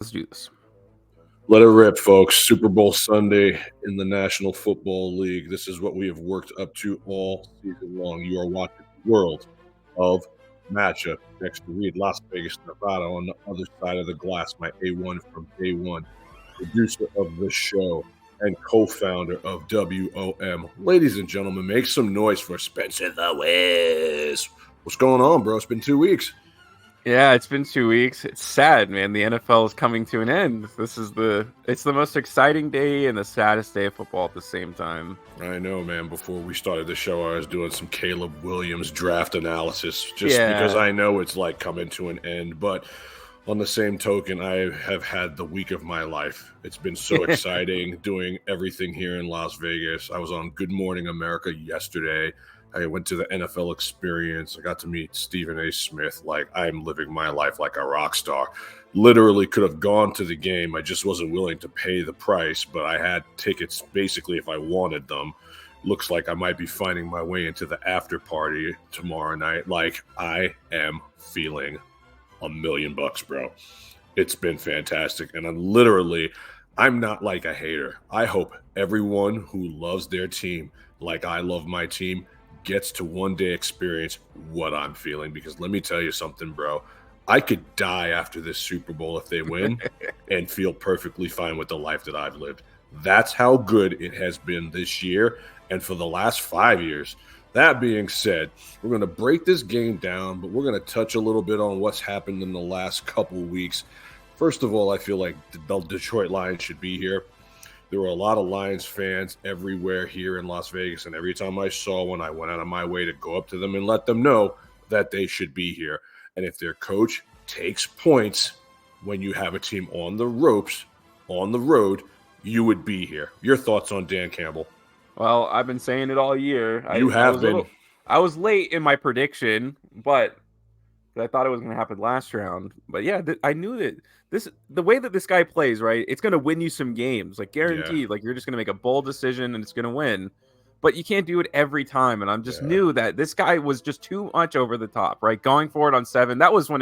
Let's do this. Let it rip, folks. Super Bowl Sunday in the National Football League. This is what we have worked up to all season long. You are watching the world of matchup. Next to Reed, Las Vegas, Nevada. On the other side of the glass, my A1 from day one, producer of the show and co-founder of WOM. Ladies and gentlemen, make some noise for Spencer the Wiz. What's going on, bro? It's been 2 weeks. Yeah, it's been 2 weeks. It's sad, man. The NFL is coming to an end. It's the most exciting day and the saddest day of football at the same time. I know, man. Before we started the show, I was doing some Caleb Williams draft analysis just because Yeah. I know it's like coming to an end. But on the same token, I have had the week of my life. It's been so exciting doing everything here in Las Vegas. I was on Good Morning America yesterday. I went to the NFL experience. I got to meet Stephen A. Smith. Like, I'm living my life like a rock star. Literally could have gone to the game. I just wasn't willing to pay the price, but I had tickets basically if I wanted them. Looks like I might be finding my way into the after party tomorrow night. Like, I am feeling $1,000,000, bro. It's been fantastic. And I'm not like a hater. I hope everyone who loves their team, like I love my team, gets to one day experience what I'm feeling. Because let me tell you something, bro. I could die after this Super Bowl if they win and feel perfectly fine with the life that I've lived. That's how good it has been this year and for the last 5 years. That being said, we're going to break this game down, but we're going to touch a little bit on what's happened in the last couple weeks. First of all, I feel like the Detroit Lions should be here. There were a lot of Lions fans everywhere here in Las Vegas, and every time I saw one, I went out of my way to go up to them and let them know that they should be here. And if their coach takes points when you have a team on the ropes, on the road, you would be here. Your thoughts on Dan Campbell? Well, I've been saying it all year. You have been. I was late in my prediction, but I thought it was going to happen last round. But yeah, I knew that the way that this guy plays, right? It's going to win you some games, like Yeah. guaranteed. Like you're just going to make a bold decision and it's going to win. But you can't do it every time. And I just knew that this guy was just too much over the top, right? Going for it on 7. That's when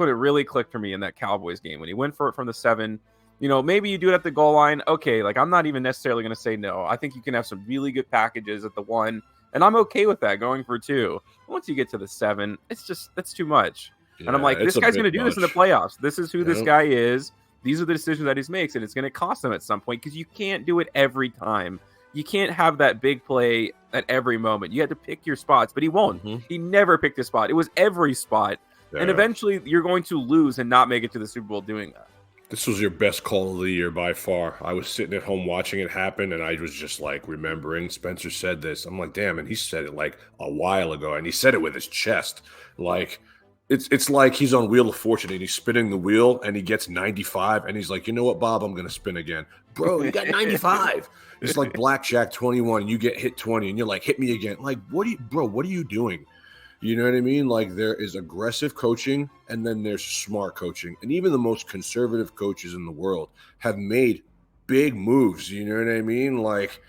it really clicked for me in that Cowboys game when he went for it from the 7. Maybe you do it at the goal line. Okay, like I'm not even necessarily going to say no. I think you can have some really good packages at the 1, and I'm okay with that going for 2. Once you get to the 7, that's too much. Yeah, and I'm like, this guy's going to do this in the playoffs. This is who this guy is. These are the decisions that he makes, and it's going to cost him at some point because you can't do it every time. You can't have that big play at every moment. You have to pick your spots, but he won't. Mm-hmm. He never picked a spot. It was every spot. Yeah. And eventually you're going to lose and not make it to the Super Bowl doing that. This was your best call of the year by far. I was sitting at home watching it happen, and I was just like remembering Spencer said this. I'm like, damn, and he said it like a while ago, and he said it with his chest. Like, it's like he's on Wheel of Fortune, and he's spinning the wheel, and he gets 95, and he's like, you know what, Bob, I'm going to spin again. Bro, you got 95. It's like Blackjack 21, and you get hit 20, and you're like, hit me again. Like, what are you doing? You know what I mean? Like, there is aggressive coaching and then there's smart coaching. And even the most conservative coaches in the world have made big moves. You know what I mean? Like,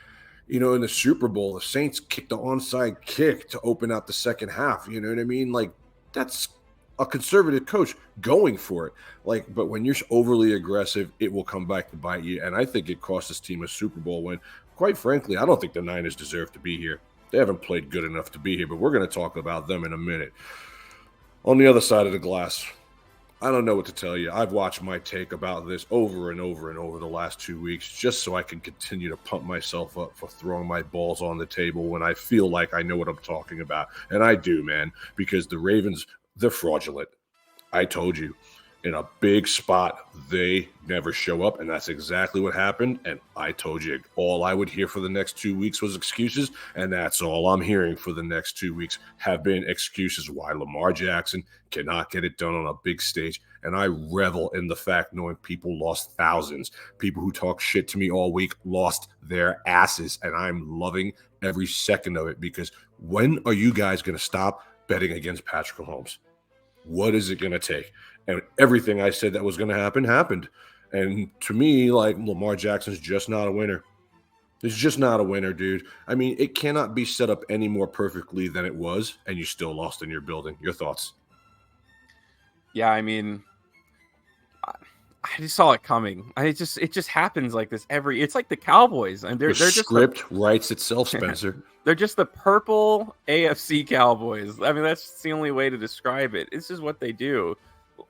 in the Super Bowl, the Saints kicked the onside kick to open out the second half. You know what I mean? Like, that's a conservative coach going for it. Like, but when you're overly aggressive, it will come back to bite you. And I think it cost this team a Super Bowl win. Quite frankly, I don't think the Niners deserve to be here. They haven't played good enough to be here, but we're going to talk about them in a minute. On the other side of the glass, I don't know what to tell you. I've watched my take about this over and over and over the last 2 weeks just so I can continue to pump myself up for throwing my balls on the table when I feel like I know what I'm talking about. And I do, man, because the Ravens, they're fraudulent. I told you. In a big spot, they never show up, and that's exactly what happened. And I told you all I would hear for the next 2 weeks was excuses, and that's all I'm hearing for the next 2 weeks have been excuses why Lamar Jackson cannot get it done on a big stage. And I revel in the fact knowing people lost thousands. People who talk shit to me all week lost their asses, and I'm loving every second of it because when are you guys going to stop betting against Patrick Mahomes? What is it going to take? And everything I said that was going to happen happened. And to me, like, Lamar Jackson's just not a winner. He's just not a winner, dude. I mean, it cannot be set up any more perfectly than it was, and you still lost in your building. Your thoughts? Yeah, I mean, just saw it coming. It just happens like this it's like the Cowboys, and The they're just the script writes itself, Spencer. they're just the purple AFC Cowboys. I mean, that's the only way to describe it. It's just what they do.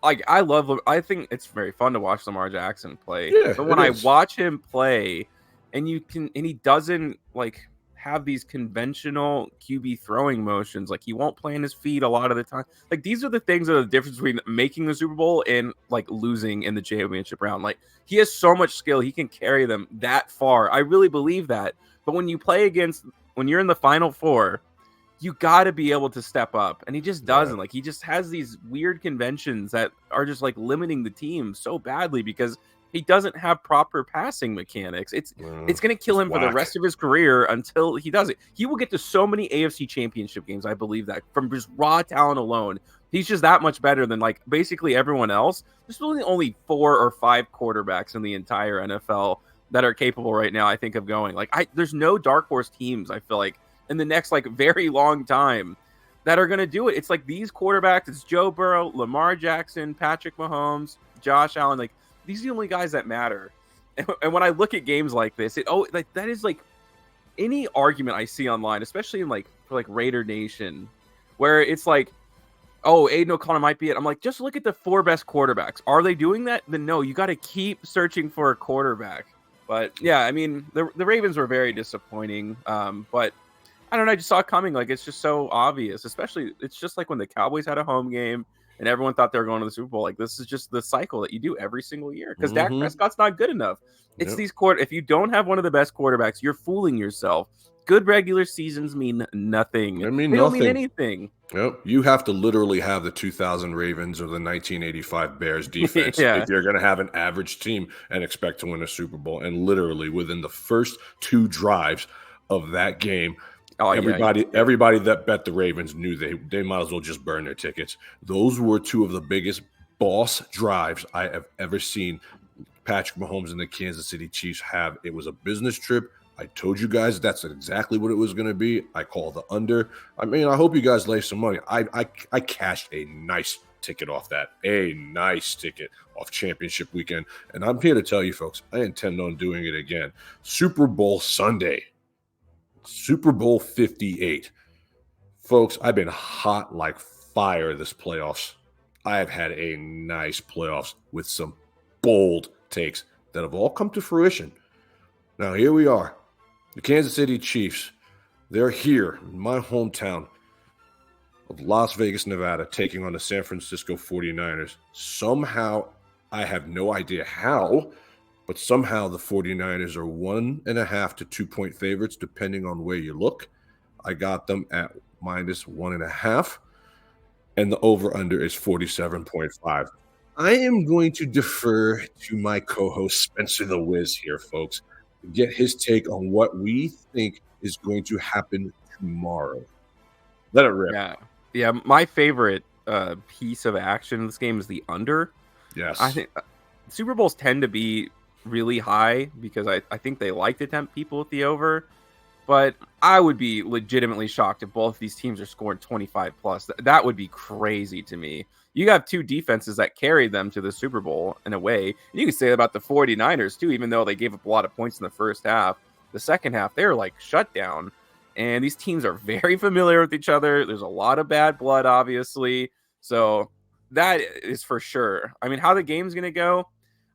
Like I think it's very fun to watch Lamar Jackson play. Yeah, But when it I is. watch him play, and he doesn't like have these conventional QB throwing motions. Like he won't plant his feet a lot of the time. Like these are the things that are the difference between making the Super Bowl and like losing in the championship round. Like he has so much skill, he can carry them that far. I really believe that. But when you're in the final four, you got to be able to step up, and he just doesn't. Like he just has these weird conventions that are just like limiting the team so badly because he doesn't have proper passing mechanics. It's going to kill him for the rest of his career until he does it. He will get to so many AFC championship games. I believe that from just raw talent alone, he's just that much better than like basically everyone else. There's really only 4 or 5 quarterbacks in the entire NFL that are capable right now, I think, of going. There's no dark horse teams, I feel like, in the next like very long time that are going to do it. It's like these quarterbacks, it's Joe Burrow, Lamar Jackson, Patrick Mahomes, Josh Allen. Like these are the only guys that matter. And when I look at games like this, that is like any argument I see online, especially in like for like Raider Nation, where it's like, oh, Aiden O'Connor might be it. I'm like, just look at the 4 best quarterbacks. Are they doing that? Then no, you got to keep searching for a quarterback. But yeah, I mean, the Ravens were very disappointing. But I don't know. I just saw it coming. Like, it's just so obvious, especially it's just like when the Cowboys had a home game and everyone thought they were going to the Super Bowl. Like, this is just the cycle that you do every single year because Dak Prescott's not good enough. It's these if you don't have one of the best quarterbacks, you're fooling yourself. Good regular seasons mean nothing. They don't mean anything. Yep. You have to literally have the 2000 Ravens or the 1985 Bears defense if you're going to have an average team and expect to win a Super Bowl. And literally within the first 2 drives of that game, everybody that bet the Ravens knew they might as well just burn their tickets. Those were 2 of the biggest boss drives I have ever seen Patrick Mahomes and the Kansas City Chiefs have. It was a business trip. I told you guys that's exactly what it was going to be. I called the under. I mean, I hope you guys lay some money. I cashed a nice ticket off that. A nice ticket off championship weekend. And I'm here to tell you, folks, I intend on doing it again. Super Bowl Sunday. Super Bowl 58. Folks, I've been hot like fire this playoffs. I have had a nice playoffs with some bold takes that have all come to fruition. Now, here we are. The Kansas City Chiefs, they're here in my hometown of Las Vegas, Nevada, taking on the San Francisco 49ers. Somehow, I have no idea how, but somehow the 49ers are 1.5 to 2 point favorites, depending on where you look. I got them at -1.5, and the over-under is 47.5. I am going to defer to my co-host, Spencer the Wiz, here, folks, to get his take on what we think is going to happen tomorrow. Let it rip. Yeah. My favorite piece of action in this game is the under. Yes. I think Super Bowls tend to be really high because I think they like to tempt people with the over. But I would be legitimately shocked if both of these teams are scoring 25 plus. That would be crazy to me. You have 2 defenses that carried them to the Super Bowl in a way. You can say that about the 49ers too, even though they gave up a lot of points in the first half. The second half, they're like shut down. And these teams are very familiar with each other. There's a lot of bad blood, obviously. So that is for sure. I mean, how the game's going to go,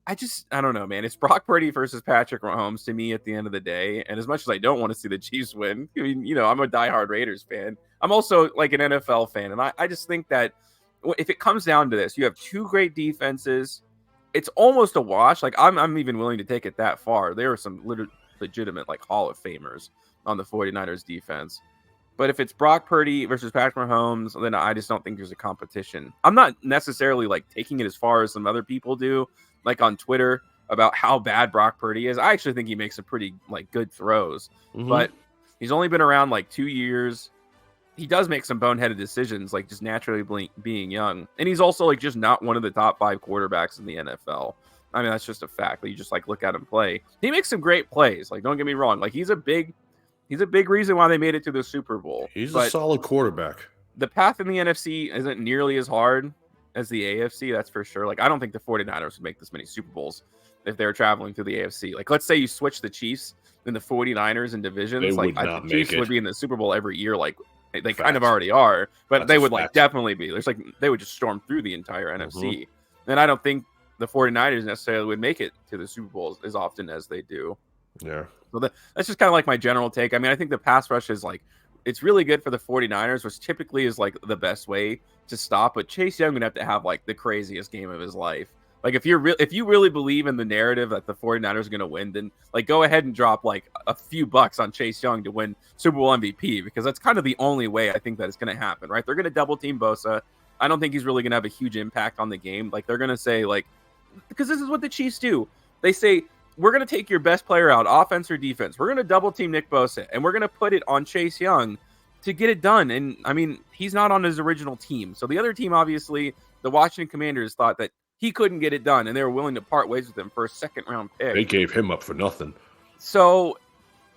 I don't know, man. It's Brock Purdy versus Patrick Mahomes to me at the end of the day. And as much as I don't want to see the Chiefs win, I mean, I'm a diehard Raiders fan. I'm also like an NFL fan. And I just think that if it comes down to this, you have 2 great defenses. It's almost a wash. Like I'm even willing to take it that far. There are some legitimate like Hall of Famers on the 49ers defense. But if it's Brock Purdy versus Patrick Mahomes, then I just don't think there's a competition. I'm not necessarily like taking it as far as some other people do, like on Twitter, about how bad Brock Purdy is. I actually think he makes some pretty like good throws, but he's only been around like 2 years. He does make some boneheaded decisions, like just naturally being young. And he's also like just not one of the top 5 quarterbacks in the NFL. I mean, that's just a fact. Like, you just like look at him play. He makes some great plays. Like, don't get me wrong. Like, he's a big reason why they made it to the Super Bowl. He's a solid quarterback. The path in the NFC isn't nearly as hard as the AFC, that's for sure. Like, I don't think the 49ers would make this many Super Bowls if they're traveling through the AFC. Like, let's say you switch the Chiefs and the 49ers in They divisions. Like, would the not make Chiefs would it. be in the Super Bowl every year. Like, they kind of Facts. already are, but That's they a would like fact. definitely be. There's like they would just storm through the entire NFC. And I don't think the 49ers necessarily would make it to the Super Bowl as often as they do. Yeah. So that's just kind of like my general take. I mean, I think the pass rush is like it's really good for the 49ers, which typically is like the best way to stop. But Chase Young would have to have like the craziest game of his life. Like if you really believe in the narrative that the 49ers are going to win, then like go ahead and drop like a few bucks on Chase Young to win Super Bowl MVP, because that's kind of the only way I think that it's going to happen, right? They're going to double team Bosa. I don't think he's really going to have a huge impact on the game. Like they're going to say like, because this is what the Chiefs do. They say, we're going to take your best player out, offense or defense. We're going to double team Nick Bosa, and we're going to put it on Chase Young to get it done. And I mean, he's not on his original team. So the other team, obviously, the Washington Commanders thought that he couldn't get it done, and they were willing to part ways with him for a second-round pick. They gave him up for nothing. So,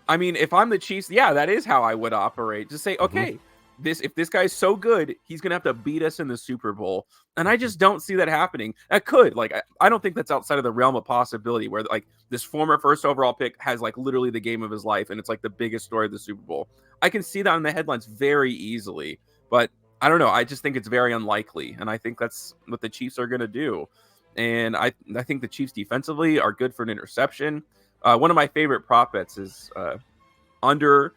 I mean, if I'm the Chiefs, yeah, that is how I would operate. Just say, okay, if this guy's so good, he's going to have to beat us in the Super Bowl. And I just don't see that happening. That could. Like, I don't think that's outside of the realm of possibility where, like, this former first overall pick has, like, literally the game of his life, and it's, like, the biggest story of the Super Bowl. I can see that in the headlines very easily. But I don't know. I just think it's very unlikely. And I think that's what the Chiefs are going to do. And I think the Chiefs defensively are good for an interception. One of my favorite prop bets is under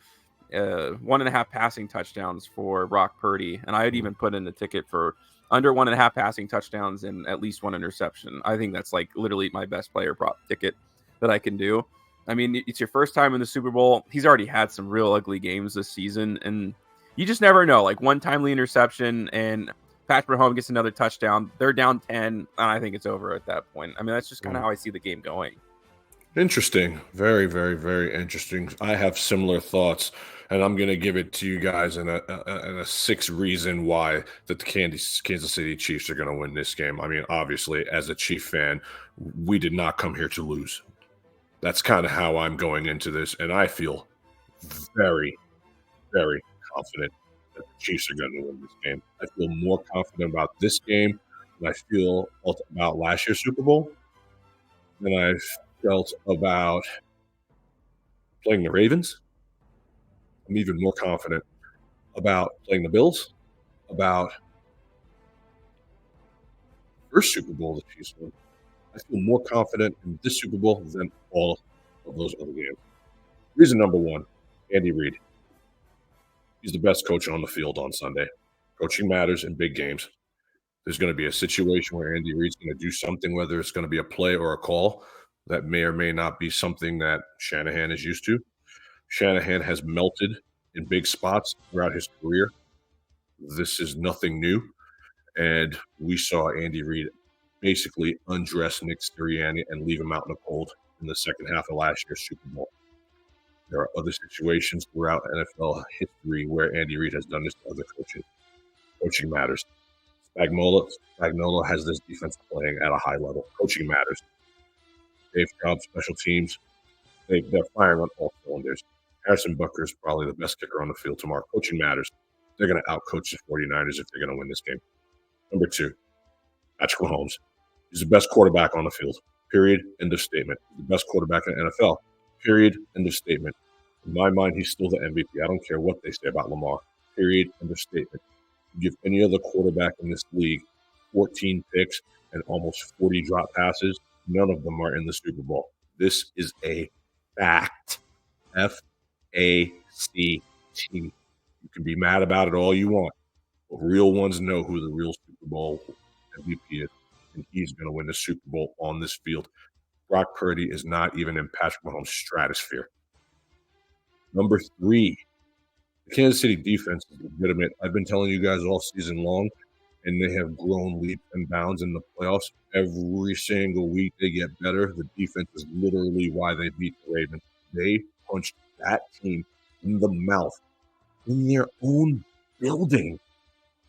1.5 passing touchdowns for Brock Purdy. And I would even put in a ticket for under 1.5 passing touchdowns and at least one interception. I think that's like literally my best player prop ticket that I can do. I mean, it's your first time in the Super Bowl. He's already had some real ugly games this season, and you just never know. Like one timely interception and Patrick Mahomes gets another touchdown. They're down 10, and I think it's over at that point. I mean, that's just kind of how I see the game going. Interesting. Very, very, very interesting. I have similar thoughts, and I'm going to give it to you guys in a 6 reason why that the Kansas City Chiefs are going to win this game. I mean, obviously, as a Chief fan, we did not come here to lose. That's kind of how I'm going into this, and I feel very, very confident that the Chiefs are going to win this game. I feel more confident about this game than I feel about last year's Super Bowl, than I felt about playing the Ravens. I'm even more confident about playing the Bills, about the first Super Bowl the Chiefs won. I feel more confident in this Super Bowl than all of those other games. Reason number 1, Andy Reid. He's the best coach on the field on Sunday. Coaching matters in big games. There's going to be a situation where Andy Reid's going to do something, whether it's going to be a play or a call, that may or may not be something that Shanahan is used to. Shanahan has melted in big spots throughout his career. This is nothing new. And we saw Andy Reid basically undress Nick Sirianni and leave him out in the cold in the second half of last year's Super Bowl. There are other situations throughout NFL history where Andy Reid has done this to other coaches. Coaching matters. Spagnuolo has this defense playing at a high level. Coaching matters. Dave Cobb, special teams, they're firing on all cylinders. Harrison Butker is probably the best kicker on the field tomorrow. Coaching matters. They're going to outcoach the 49ers if they're going to win this game. Number 2, Patrick Mahomes. He's the best quarterback on the field. Period. End of statement. He's the best quarterback in the NFL. Period. End of statement. In my mind, he's still the MVP. I don't care what they say about Lamar. Period. End of statement. You give any other quarterback in this league 14 picks and almost 40 drop passes, none of them are in the Super Bowl. This is a fact. F-A-C-T. You can be mad about it all you want, but real ones know who the real Super Bowl MVP is, and he's going to win the Super Bowl on this field. Brock Purdy is not even in Patrick Mahomes' stratosphere. Number 3, the Kansas City defense is legitimate. I've been telling you guys all season long, and they have grown leaps and bounds in the playoffs. Every single week they get better. The defense is literally why they beat the Ravens. They punched that team in the mouth in their own building.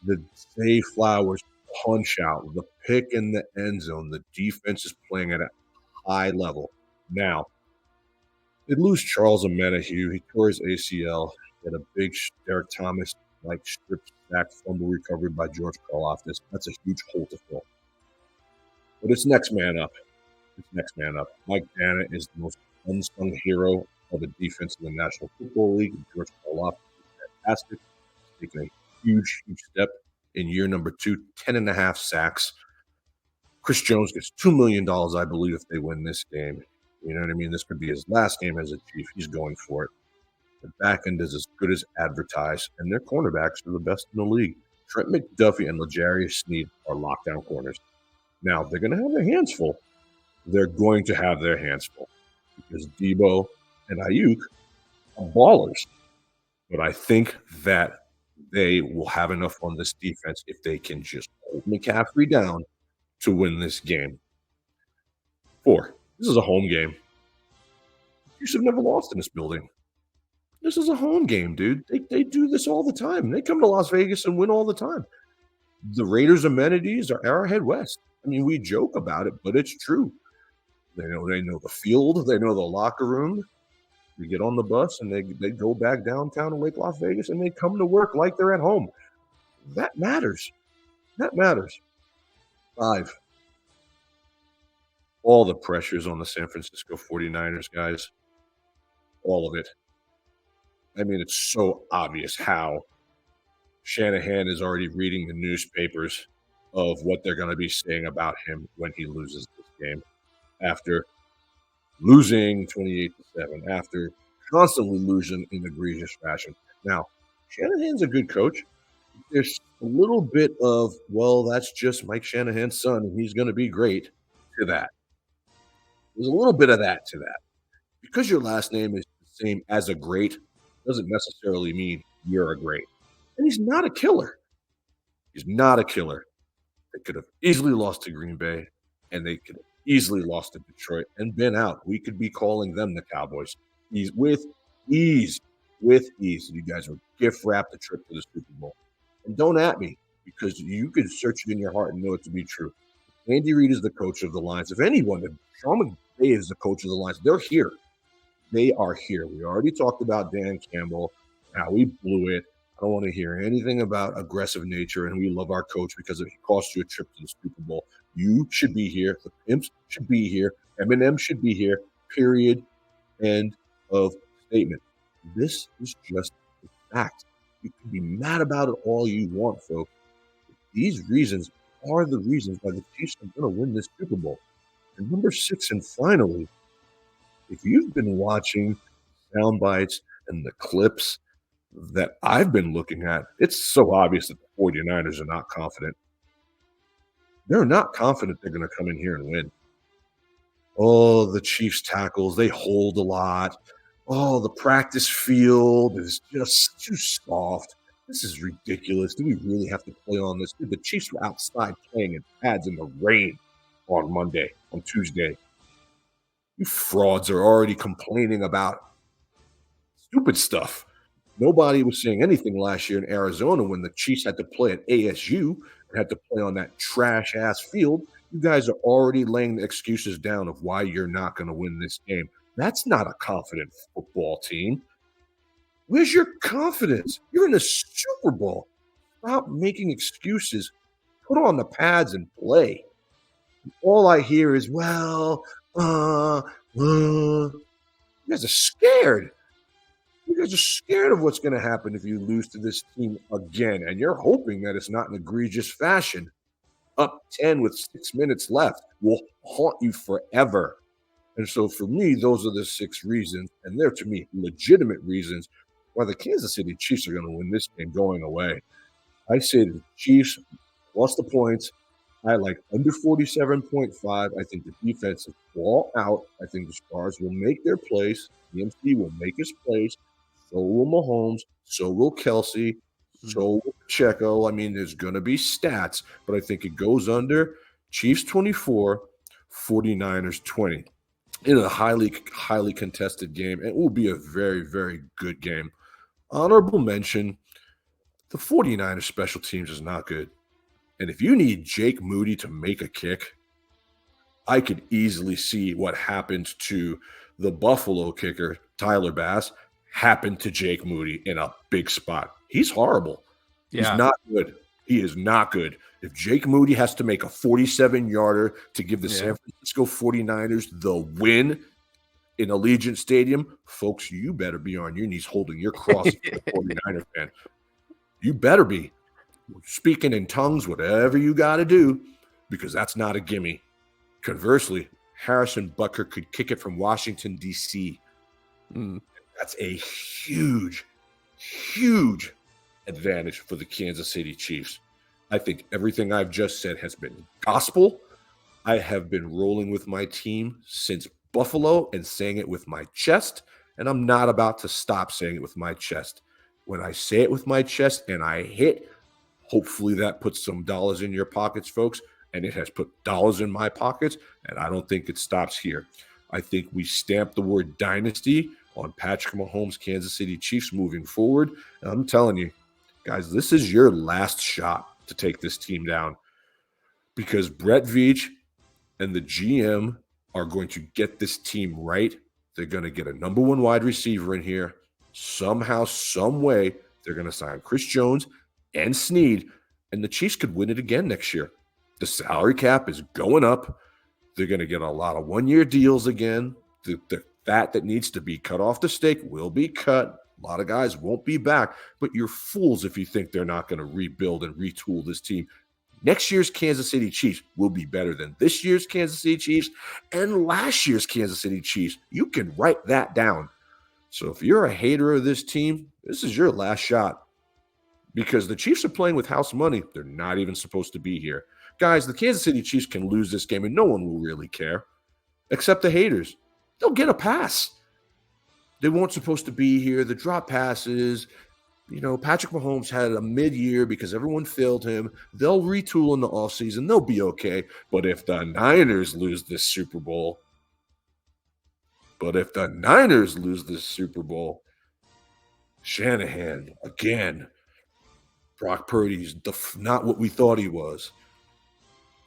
The Zay Flowers punch out, the pick in the end zone. The defense is playing at a high level. Now, they lose Charles Omenihu. He tore his ACL. He had a big Derek Thomas-like strip sack fumble recovery by George Karlaftis. That's a huge hole to fill. But it's next man up. Mike Dana is the most unsung hero of the defense in the National Football League. George Karlaftis is fantastic. He's taken a huge step in year number 2, 10.5 sacks. Chris Jones gets $2 million, I believe, if they win this game. You know what I mean? This could be his last game as a Chief. He's going for it. The back end is as good as advertised, and their cornerbacks are the best in the league. Trent McDuffie and L'Jarius Sneed are lockdown corners. Now, they're going to have their hands full. They're going to have their hands full because Debo and Ayuk are ballers. But I think that they will have enough on this defense if they can just hold McCaffrey down to win this game. 4. This is a home game. You should have never lost in this building. This is a home game, dude. They do this all the time. They come to Las Vegas and win all the time. The Raiders' amenities are Arrowhead West. I mean, we joke about it, but it's true. They know the field. They know the locker room. We get on the bus and they go back downtown to Lake Las Vegas and they come to work like they're at home. That matters. 5. All the pressures on the San Francisco 49ers, guys. All of it. I mean, it's so obvious how Shanahan is already reading the newspapers of what they're going to be saying about him when he loses this game. After losing 28-7, after constantly losing in egregious fashion. Now, Shanahan's a good coach. There's a little bit of, well, that's just Mike Shanahan's son, and he's going to be great to that. There's a little bit of that to that. Because your last name is the same as a great doesn't necessarily mean you're a great. And he's not a killer. They could have easily lost to Green Bay, and they could have easily lost to Detroit and been out. We could be calling them the Cowboys. With ease. You guys would gift wrap the trip to the Super Bowl. And don't at me, because you could search it in your heart and know it to be true. Andy Reid is the coach of the Lions. If anyone, if Sean McVay is the coach of the Lions, they're here. They are here. We already talked about Dan Campbell, how we blew it. I don't want to hear anything about aggressive nature, and we love our coach because it cost you a trip to the Super Bowl. You should be here. The Pimps should be here. Eminem should be here. Period. End of statement. This is just a fact. You can be mad about it all you want, folks. These reasons are the reasons why the Chiefs are going to win this Super Bowl. And number 6, and finally, if you've been watching sound bites and the clips that I've been looking at, it's so obvious that the 49ers are not confident. They're not confident they're going to come in here and win. Oh, the Chiefs tackles, they hold a lot. Oh, the practice field is just too soft. This is ridiculous. Do we really have to play on this? Dude, the Chiefs were outside playing in pads in the rain on Tuesday. You frauds are already complaining about stupid stuff. Nobody was saying anything last year in Arizona when the Chiefs had to play at ASU and had to play on that trash-ass field. You guys are already laying the excuses down of why you're not going to win this game. That's not a confident football team. Where's your confidence? You're in the Super Bowl. Stop making excuses. Put on the pads and play. All I hear is, well, you guys are scared. You guys are scared of what's going to happen if you lose to this team again, and you're hoping that it's not an egregious fashion. Up 10 with 6 minutes left will haunt you forever. And so for me, those are the 6 reasons, and they're, to me, legitimate reasons why the Kansas City Chiefs are going to win this game going away. I say the Chiefs plus the points. I like under 47.5. I think the defense is ball out. I think the Stars will make their place. DMC will make his place. So will Mahomes. So will Kelsey. So will Pacheco. I mean, there's going to be stats, but I think it goes under. Chiefs 24, 49ers 20. In a highly, highly contested game. It will be a very, very good game. Honorable mention, the 49ers special teams is not good. And if you need Jake Moody to make a kick, I could easily see what happened to the Buffalo kicker, Tyler Bass, happened to Jake Moody in a big spot. He's horrible. He's Yeah. not good. He is not good. If Jake Moody has to make a 47-yarder to give the San Francisco 49ers the win in Allegiant Stadium, folks, you better be on your knees holding your cross if you're a 49er fan. You better be speaking in tongues, whatever you got to do, because that's not a gimme. Conversely, Harrison Butker could kick it from Washington, D.C. That's a huge, huge advantage for the Kansas City Chiefs. I think everything I've just said has been gospel. I have been rolling with my team since Buffalo and saying it with my chest, and I'm not about to stop saying it with my chest. When I say it with my chest and I hit, hopefully that puts some dollars in your pockets, folks, and it has put dollars in my pockets, and I don't think it stops here. I think we stamp the word dynasty on Patrick Mahomes' Kansas City Chiefs moving forward. And I'm telling you, guys, this is your last shot to take this team down because Brett Veach and the GM are going to get this team right. They're going to get a number one wide receiver in here. Somehow, some way, they're going to sign Chris Jones and Snead, and the Chiefs could win it again next year. The salary cap is going up. They're going to get a lot of one-year deals again. The fat that needs to be cut off the steak will be cut. A lot of guys won't be back, but you're fools if you think they're not going to rebuild and retool this team. Next year's Kansas City Chiefs will be better than this year's Kansas City Chiefs and last year's Kansas City Chiefs. You can write that down. So if you're a hater of this team, this is your last shot because the Chiefs are playing with house money. They're not even supposed to be here. Guys, the Kansas City Chiefs can lose this game and no one will really care except the haters. They'll get a pass. They weren't supposed to be here. The drop passes. You know, Patrick Mahomes had a mid-year because everyone failed him. They'll retool in the offseason. They'll be okay. But if the Niners lose this Super Bowl, Shanahan, again, Brock Purdy's not what we thought he was.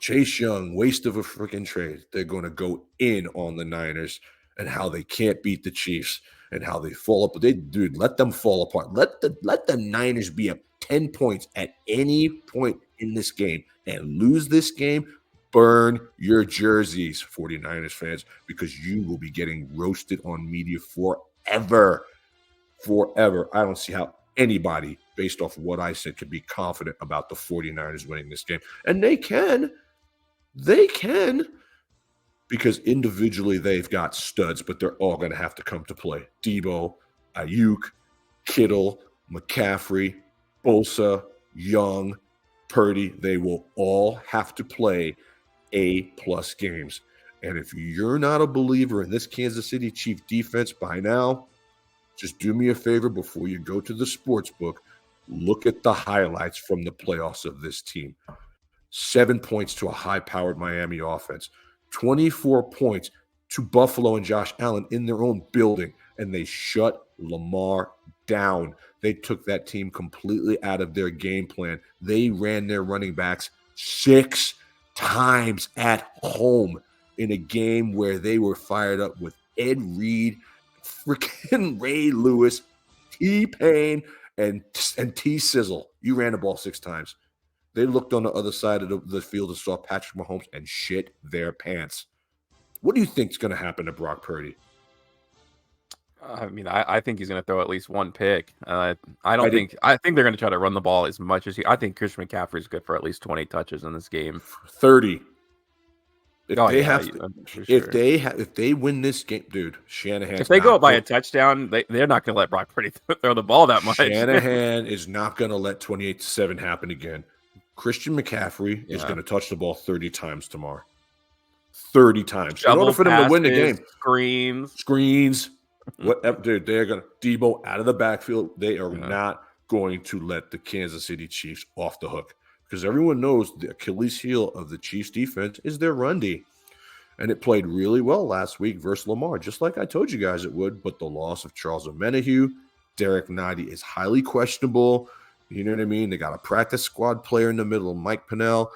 Chase Young, waste of a freaking trade. They're going to go in on the Niners and how they can't beat the Chiefs and how they fall up. Dude, let them fall apart. Let the Niners be up 10 points at any point in this game and lose this game. Burn your jerseys, 49ers fans, because you will be getting roasted on media forever. Forever. I don't see how anybody, based off of what I said, could be confident about the 49ers winning this game. And they can. They can. Because individually they've got studs, but they're all going to have to come to play. Debo, Ayuk, Kittle, McCaffrey, Bosa, Young, Purdy, they will all have to play A-plus games. And if you're not a believer in this Kansas City Chief defense by now, just do me a favor before you go to the sports book. Look at the highlights from the playoffs of this team. 7 points to a high-powered Miami offense. 24 points to Buffalo and Josh Allen in their own building, and they shut Lamar down. They took that team completely out of their game plan. They ran their running backs 6 times at home in a game where they were fired up with Ed Reed, freaking Ray Lewis, T-Pain, and T-Sizzle. You ran the ball 6 times. They looked on the other side of the field and saw Patrick Mahomes and shit their pants. What do you think is going to happen to Brock Purdy? I mean, I think he's going to throw at least one pick. I think they're going to try to run the ball as much as I think Christian McCaffrey is good for at least 20 touches in this game. 30. If they win this game, dude, Shanahan. If they go up by a touchdown, they're not going to let Brock Purdy throw the ball that much. Shanahan is not going to let 28-7 happen again. Christian McCaffrey is going to touch the ball 30 times tomorrow. 30 times. In order for them to win the game. Screens. Whatever, dude, they're going to Debo out of the backfield. They are not going to let the Kansas City Chiefs off the hook because everyone knows the Achilles heel of the Chiefs defense is their run D. And it played really well last week versus Lamar, just like I told you guys it would. But the loss of Charles Omenihu, Derek Nadi is highly questionable. You know what I mean? They got a practice squad player in the middle, Mike Pennell.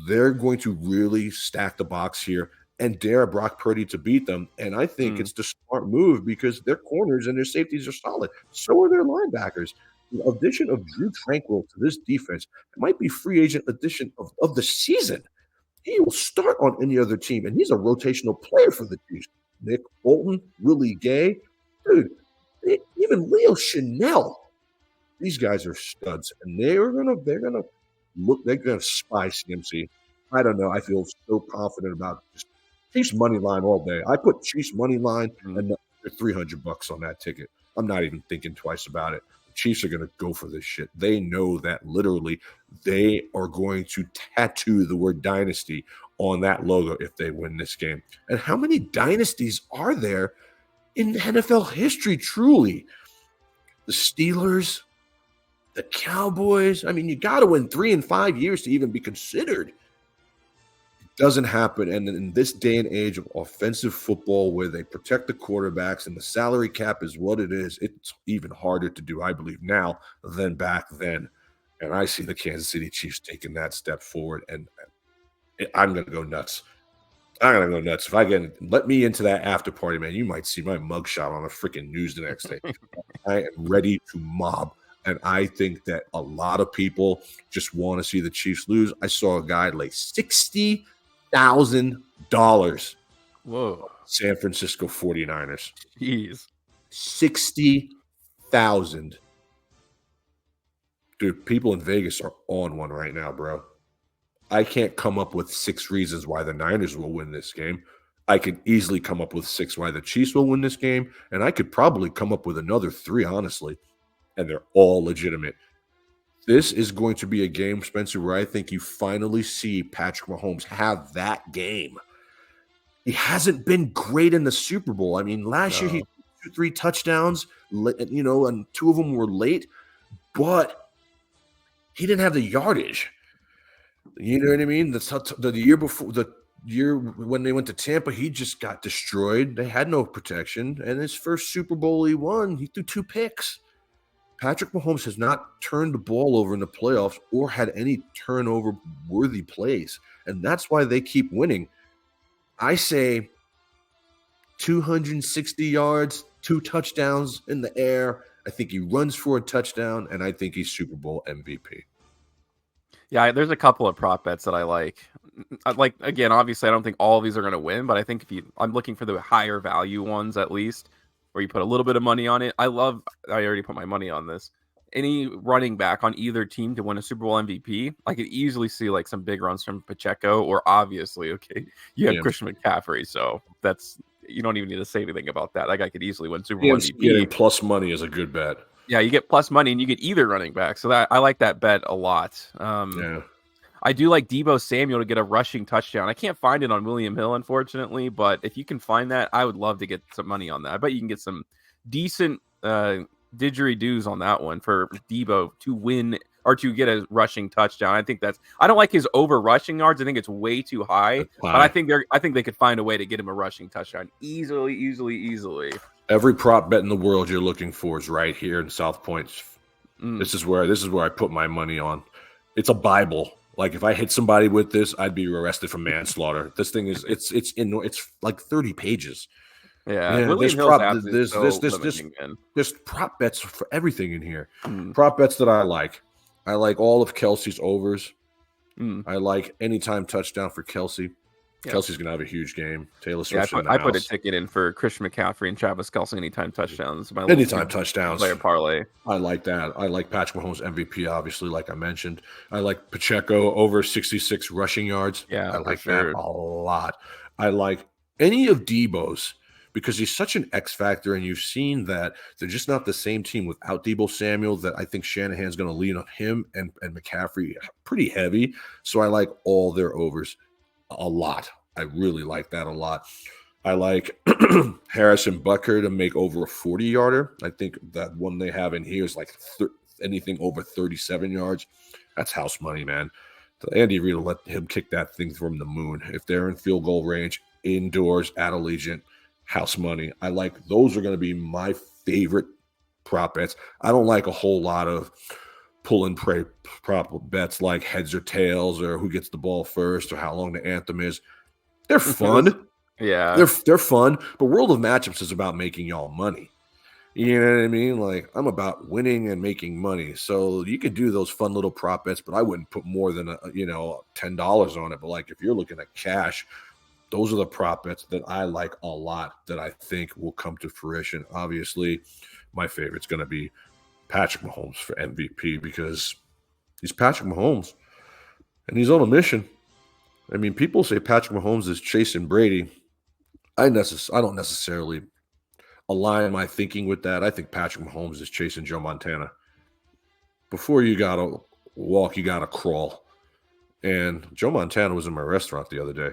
They're going to really stack the box here and dare Brock Purdy to beat them. And I think it's the smart move because their corners and their safeties are solid. So are their linebackers. The addition of Drew Tranquil to this defense might be free agent addition of the season. He will start on any other team, and he's a rotational player for the Chiefs. Nick Bolton, Willie Gay, dude, even Leo Chanel. These guys are studs, and they're gonna spy CMC. I don't know. I feel so confident about just Chiefs money line all day. I put Chiefs money line and $300 on that ticket. I'm not even thinking twice about it. The Chiefs are gonna go for this shit. They know that literally they are going to tattoo the word dynasty on that logo if they win this game. And how many dynasties are there in NFL history? Truly, the Steelers, the Cowboys. I mean, you got to win 3 and 5 years to even be considered. It doesn't happen. And in this day and age of offensive football where they protect the quarterbacks and the salary cap is what it is, it's even harder to do, I believe, now than back then. And I see the Kansas City Chiefs taking that step forward, and I'm going to go nuts. I'm going to go nuts. If I let me into that after party, man, you might see my mugshot on the freaking news the next day. I am ready to mob. And I think that a lot of people just want to see the Chiefs lose. I saw a guy like $60,000. Whoa. San Francisco 49ers. Jeez. 60,000. Dude, people in Vegas are on one right now, bro. I can't come up with 6 reasons why the Niners will win this game. I could easily come up with 6 why the Chiefs will win this game. And I could probably come up with another 3, honestly. And they're all legitimate. This is going to be a game, Spencer, where I think you finally see Patrick Mahomes have that game. He hasn't been great in the Super Bowl. I mean, last year he threw 3 touchdowns, and 2 of them were late, but he didn't have the yardage. You know what I mean? The year before, the year when they went to Tampa, he just got destroyed. They had no protection. And his first Super Bowl he won, he threw 2 picks. Patrick Mahomes has not turned the ball over in the playoffs or had any turnover-worthy plays, and that's why they keep winning. I say 260 yards, 2 touchdowns in the air. I think he runs for a touchdown, and I think he's Super Bowl MVP. Yeah, there's a couple of prop bets that I like. Again, obviously, I don't think all of these are going to win, but I think I'm looking for the higher value ones at least, where you put a little bit of money on it. I already put my money on this. Any running back on either team to win a Super Bowl MVP, I could easily see like some big runs from Pacheco, or obviously, you have Christian McCaffrey, so you don't even need to say anything about that. That guy could easily win Super Bowl MVP. Getting plus money is a good bet. Yeah, you get plus money and you get either running back, so I like that bet a lot. I do like Deebo Samuel to get a rushing touchdown. I can't find it on William Hill, unfortunately, but if you can find that, I would love to get some money on that. I bet you can get some decent didgeridoos on that one for Deebo to win or to get a rushing touchdown. I don't like his over rushing yards. I think it's way too high. But I think they could find a way to get him a rushing touchdown easily. Every prop bet in the world you're looking for is right here in South Point. This is where I put my money on. It's a Bible. Like if I hit somebody with this, I'd be arrested for manslaughter. This thing is it's like 30 pages. Yeah, there's prop bets for everything in here. Prop bets that I like. I like all of Kelsey's overs. I like anytime touchdown for Kelsey. Yeah. Kelsey's gonna have a huge game. Taylor Swift. I put a ticket in for Christian McCaffrey and Travis Kelce anytime touchdowns. Anytime touchdowns. Player parlay. I like that. I like Patrick Mahomes MVP, obviously, like I mentioned. I like Pacheco over 66 rushing yards. Yeah, I like that a lot. I like any of Deebo's because he's such an X factor, and you've seen that they're just not the same team without Deebo Samuel. That I think Shanahan's going to lean on him and McCaffrey pretty heavy. So I like all their overs a lot. I really like that a lot. I like Harrison Butker to make over a 40-yarder. I think that one they have in here is like anything over 37 yards. That's house money, man. Andy Reid will let him kick that thing from the moon. If they're in field goal range, indoors, at Allegiant, house money. I like those are going to be my favorite prop bets. I don't like a whole lot of pull and pray prop bets like heads or tails or who gets the ball first or how long the anthem is. They're fun. Yeah. They're fun, but World of Matchups is about making y'all money. You know what I mean? Like, I'm about winning and making money. So you could do those fun little prop bets, but I wouldn't put more than $10 on it. But like if you're looking at cash, those are the prop bets that I like a lot that I think will come to fruition. Obviously, my favorite's going to be Patrick Mahomes for MVP because he's Patrick Mahomes and he's on a mission. I mean, people say Patrick Mahomes is chasing Brady. I don't necessarily align my thinking with that. I think Patrick Mahomes is chasing Joe Montana. Before you got to walk, you got to crawl. And Joe Montana was in my restaurant the other day.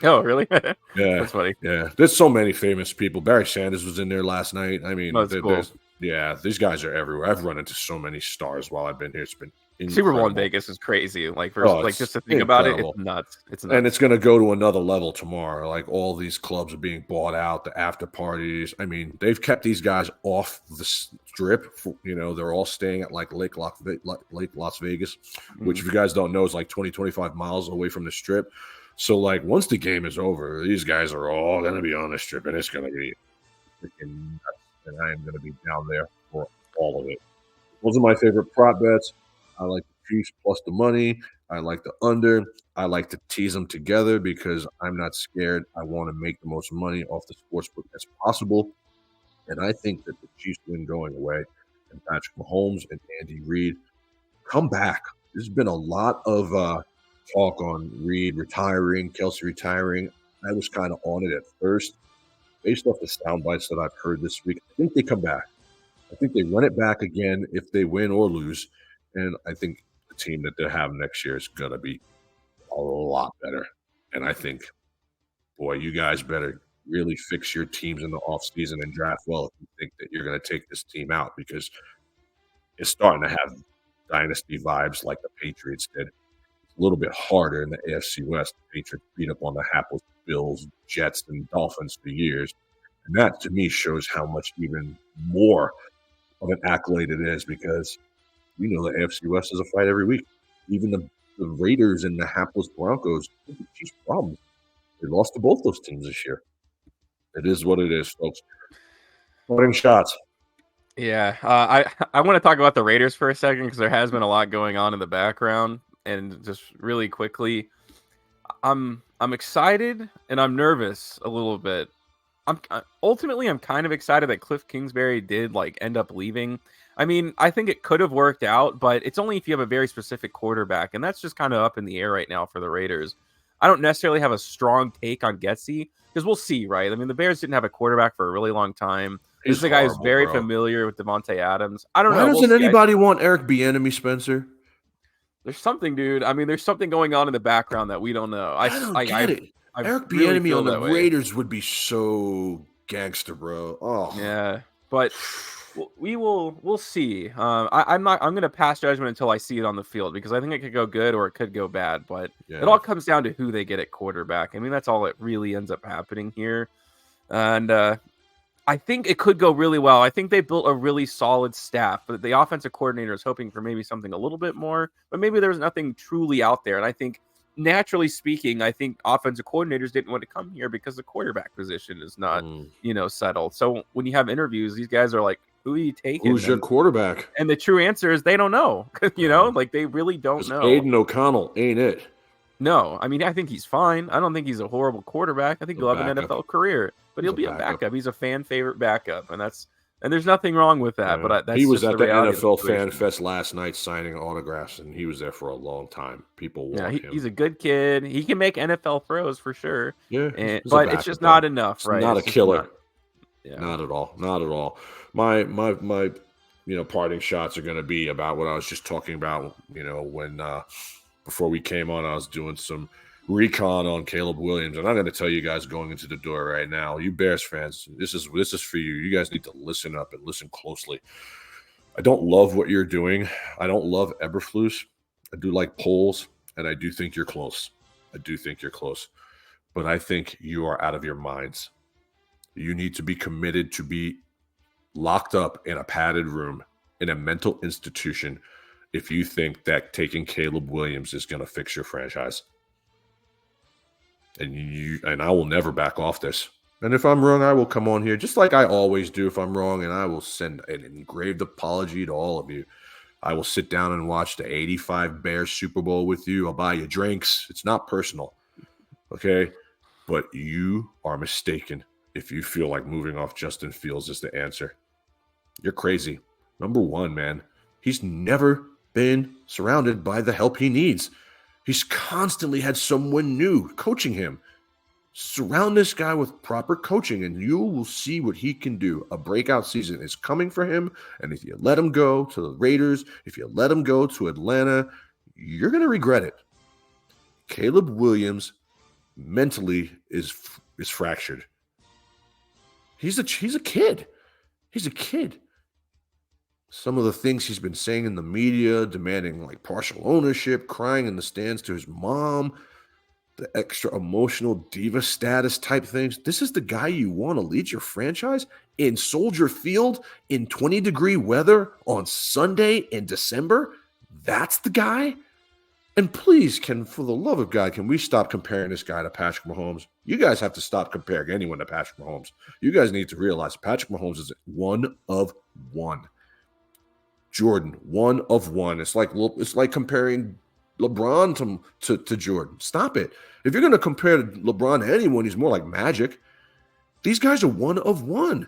Oh, really? Yeah. That's funny. Yeah. There's so many famous people. Barry Sanders was in there last night. I mean, Oh, that's cool. these guys are everywhere. I've run into so many stars while I've been here. It's been incredible. Super Bowl in Vegas is crazy. Like, just to think about it, it's nuts. It's nuts. And it's going to go to another level tomorrow. Like all these clubs are being bought out, the after parties. I mean, they've kept these guys off the strip. They're all staying at like Lake Las Vegas, which if you guys don't know is like 25 miles away from the strip. So like once the game is over, these guys are all going to be on the strip and it's going to be freaking nuts. And I am going to be down there for all of it. Those are my favorite prop bets. I like the Chiefs plus the money. I like the under. I like to tease them together because I'm not scared. I want to make the most money off the sportsbook as possible. And I think that the Chiefs win going away and Patrick Mahomes and Andy Reid come back. There's been a lot of talk on Reid retiring, Kelsey retiring. I was kind of on it at first. Based off the sound bites that I've heard this week, I think they come back. I think they run it back again if they win or lose. And I think the team that they have next year is going to be a lot better. And I think, boy, you guys better really fix your teams in the offseason and draft well if you think that you're going to take this team out because it's starting to have dynasty vibes like the Patriots did. It's a little bit harder in the AFC West. The Patriots beat up on the hapless Bills, Jets, and Dolphins for years. And that, to me, shows how much even more of an accolade it is because the AFC West is a fight every week. Even the Raiders and the hapless Broncos, Chiefs problems. They lost to both those teams this year. It is what it is, folks. Putting shots. Yeah, I want to talk about the Raiders for a second because there has been a lot going on in the background, and just really quickly, I'm excited and I'm nervous a little bit. I'm kind of excited that Cliff Kingsbury did end up leaving. I mean, I think it could have worked out, but it's only if you have a very specific quarterback, and that's just kind of up in the air right now for the Raiders. I don't necessarily have a strong take on Getsy because we'll see, right? I mean, the Bears didn't have a quarterback for a really long time. This is a guy who's very familiar with Devontae Adams. I don't know. Why doesn't anybody want Eric Bieniemy, Spencer? There's something, dude. I mean, there's something going on in the background that we don't know. I don't get it. Eric Bieniemy on the Raiders would be so gangster, bro. Oh, yeah, but we'll see. I'm gonna pass judgment until I see it on the field because I think it could go good or it could go bad. But it all comes down to who they get at quarterback. I mean, that's all that really ends up happening here, and I think it could go really well. I think they built a really solid staff, but the offensive coordinator is hoping for maybe something a little bit more. But maybe there's nothing truly out there, and I think. Naturally speaking, I think offensive coordinators didn't want to come here because the quarterback position is not, settled. So when you have interviews, these guys are like, who are you taking? Who's your quarterback? And the true answer is they don't know. They really don't know. Aiden O'Connell ain't it. No, I mean, I think he's fine. I don't think he's a horrible quarterback. I think he'll have an NFL career, but he'll be a backup. He's a fan favorite backup, and there's nothing wrong with that. Yeah. But he was at the NFL Fan Fest last night signing autographs, and he was there for a long time. People want him. He's a good kid. He can make NFL throws for sure. Yeah, but it's just not enough, right? Not a killer. Not at all. Not at all. My parting shots are going to be about what I was just talking about. When before we came on, I was doing some recon on Caleb Williams, and I'm going to tell you guys going into the door right now, you Bears fans, this is for you. You guys need to listen up and listen closely. I don't love what you're doing. I don't love Eberflus. I do like polls, and I do think you're close. But I think you are out of your minds. You need to be committed to be locked up in a padded room in a mental institution if you think that taking Caleb Williams is going to fix your franchise. And I will never back off this. And if I'm wrong, I will come on here, just like I always do if I'm wrong, and I will send an engraved apology to all of you. I will sit down and watch the 85 Bears Super Bowl with you. I'll buy you drinks. It's not personal, okay? But you are mistaken if you feel like moving off Justin Fields is the answer. You're crazy. Number one, man, he's never been surrounded by the help he needs. He's constantly had someone new coaching him. Surround this guy with proper coaching, and you will see what he can do. A breakout season is coming for him, and if you let him go to the Raiders, if you let him go to Atlanta, you're going to regret it. Caleb Williams mentally is fractured. He's a kid. He's a kid. Some of the things he's been saying in the media, demanding like partial ownership, crying in the stands to his mom, the extra emotional diva status type things. This is the guy you want to lead your franchise in Soldier Field in 20-degree weather on Sunday in December? That's the guy? And please, for the love of God, can we stop comparing this guy to Patrick Mahomes? You guys have to stop comparing anyone to Patrick Mahomes. You guys need to realize Patrick Mahomes is one of one. Jordan, one of one. It's like comparing LeBron to Jordan. Stop it. If you're going to compare LeBron to anyone, he's more like Magic. These guys are one of one.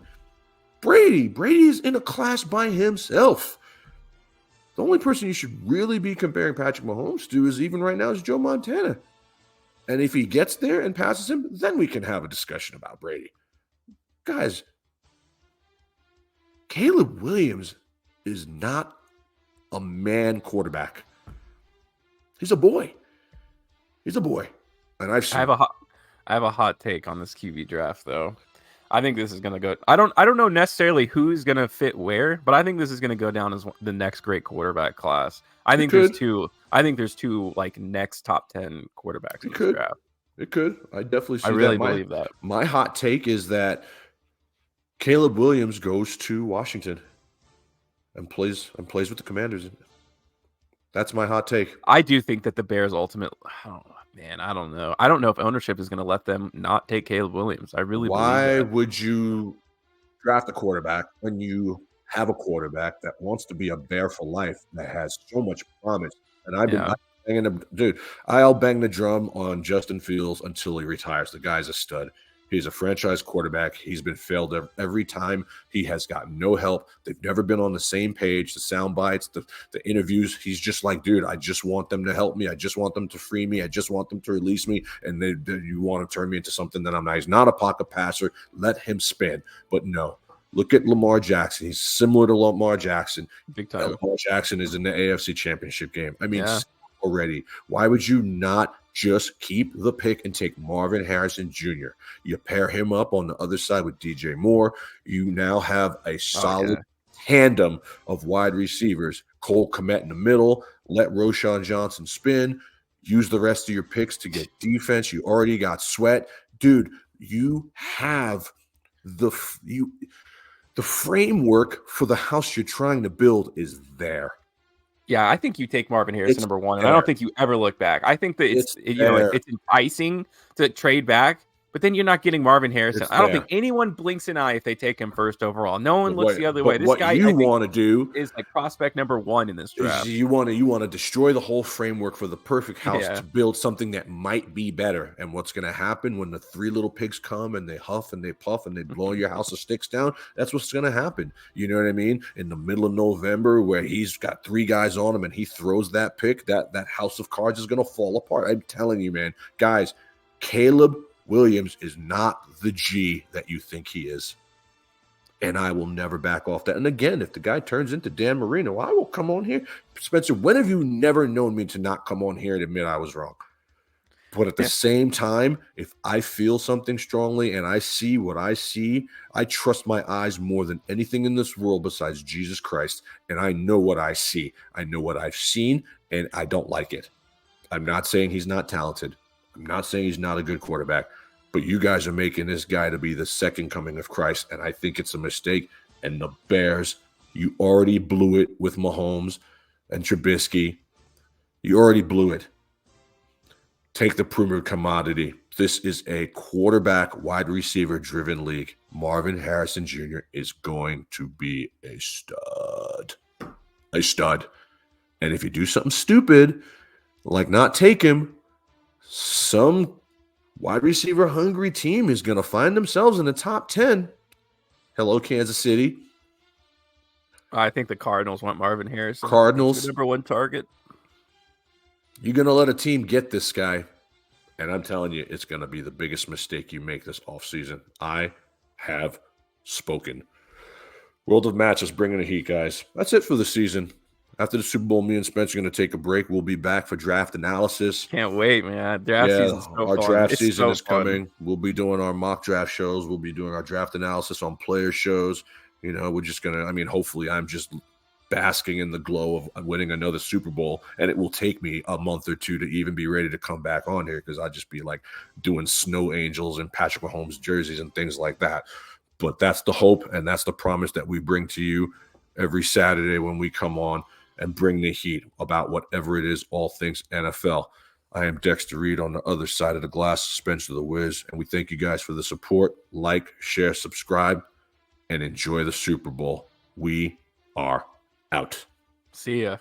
Brady is in a class by himself. The only person you should really be comparing Patrick Mahomes to is even right now is Joe Montana. And if he gets there and passes him, then we can have a discussion about Brady. Guys, Caleb Williams is not a man quarterback. He's a boy. He's a boy. And I have a hot take on this QB draft, though. I think this is going to go. I don't know necessarily who's going to fit where, but I think this is going to go down as the next great quarterback class. I think there's two like next top 10 quarterbacks in this draft. It could. I definitely see that. I really believe that. My hot take is that Caleb Williams goes to Washington and plays with the Commanders. That's my hot take. I do think that the Bears ultimately. Oh, man, I don't know. I don't know if ownership is going to let them not take Caleb Williams. I really believe that. Why would you draft a quarterback when you have a quarterback that wants to be a Bear for life, that has so much promise? And I've been banging him. Dude, I'll bang the drum on Justin Fields until he retires. The guy's a stud. He's a franchise quarterback. He's been failed every time. He has gotten no help. They've never been on the same page. The sound bites, the interviews. He's just like, dude, I just want them to help me. I just want them to free me. I just want them to release me. And you want to turn me into something that I'm not. He's not a pocket passer. Let him spin. But no. Look at Lamar Jackson. He's similar to Lamar Jackson. Big time. Lamar Jackson is in the AFC Championship game. I mean, already. Why would you not just keep the pick and take Marvin Harrison Jr.? You pair him up on the other side with DJ Moore. You now have a solid tandem of wide receivers. Cole Kmet in the middle. Let Roschon Johnson spin. Use the rest of your picks to get defense. You already got Sweat. Dude, you have the framework for the house you're trying to build is there. Yeah, I think you take Marvin Harrison number one, and I don't think you ever look back. I think that it's enticing to trade back, but then you're not getting Marvin Harrison. I don't think anyone blinks an eye if they take him first overall. No one looks the other way. This guy, you want to do is like prospect number one in this draft. You want to destroy the whole framework for the perfect house to build something that might be better. And what's going to happen when the three little pigs come and they huff and they puff and they blow your house of sticks down? That's what's going to happen. You know what I mean? In the middle of November, where he's got three guys on him and he throws that pick, that house of cards is going to fall apart. I'm telling you, man, guys, Caleb Williams is not the G that you think he is. And I will never back off that. And again, if the guy turns into Dan Marino, I will come on here. Spencer, when have you never known me to not come on here and admit I was wrong? But at the same time, if I feel something strongly and I see what I see, I trust my eyes more than anything in this world besides Jesus Christ. And I know what I see. I know what I've seen, and I don't like it. I'm not saying he's not talented. I'm not saying he's not a good quarterback. But you guys are making this guy to be the second coming of Christ, and I think it's a mistake. And the Bears, you already blew it with Mahomes and Trubisky. You already blew it. Take the premier commodity This is a quarterback, wide receiver driven league. Marvin Harrison Jr. is going to be a stud. A stud. And if you do something stupid, like not take him, some wide receiver hungry team is going to find themselves in the top 10. Hello, Kansas City. I think the Cardinals want Marvin Harrison. Cardinals. Number one target. You're going to let a team get this guy. And I'm telling you, it's going to be the biggest mistake you make this offseason. I have spoken. World of Matches bringing the heat, guys. That's it for the season. After the Super Bowl, me and Spencer are going to take a break. We'll be back for draft analysis. Can't wait, man. Draft season's so our fun. draft It's season so is fun. coming. We'll be doing our mock draft shows. We'll be doing our draft analysis on player shows. You know, we're just going to, hopefully I'm just basking in the glow of winning another Super Bowl, and it will take me a month or two to even be ready to come back on here because I'll just be like doing snow angels and Patrick Mahomes jerseys and things like that. But that's the hope, and that's the promise that we bring to you every Saturday when we come on and bring the heat about whatever it is, all things NFL. I am Dexter Reed on the other side of the glass, Spencer the Wiz, and we thank you guys for the support. Like, share, subscribe, and enjoy the Super Bowl. We are out. See ya.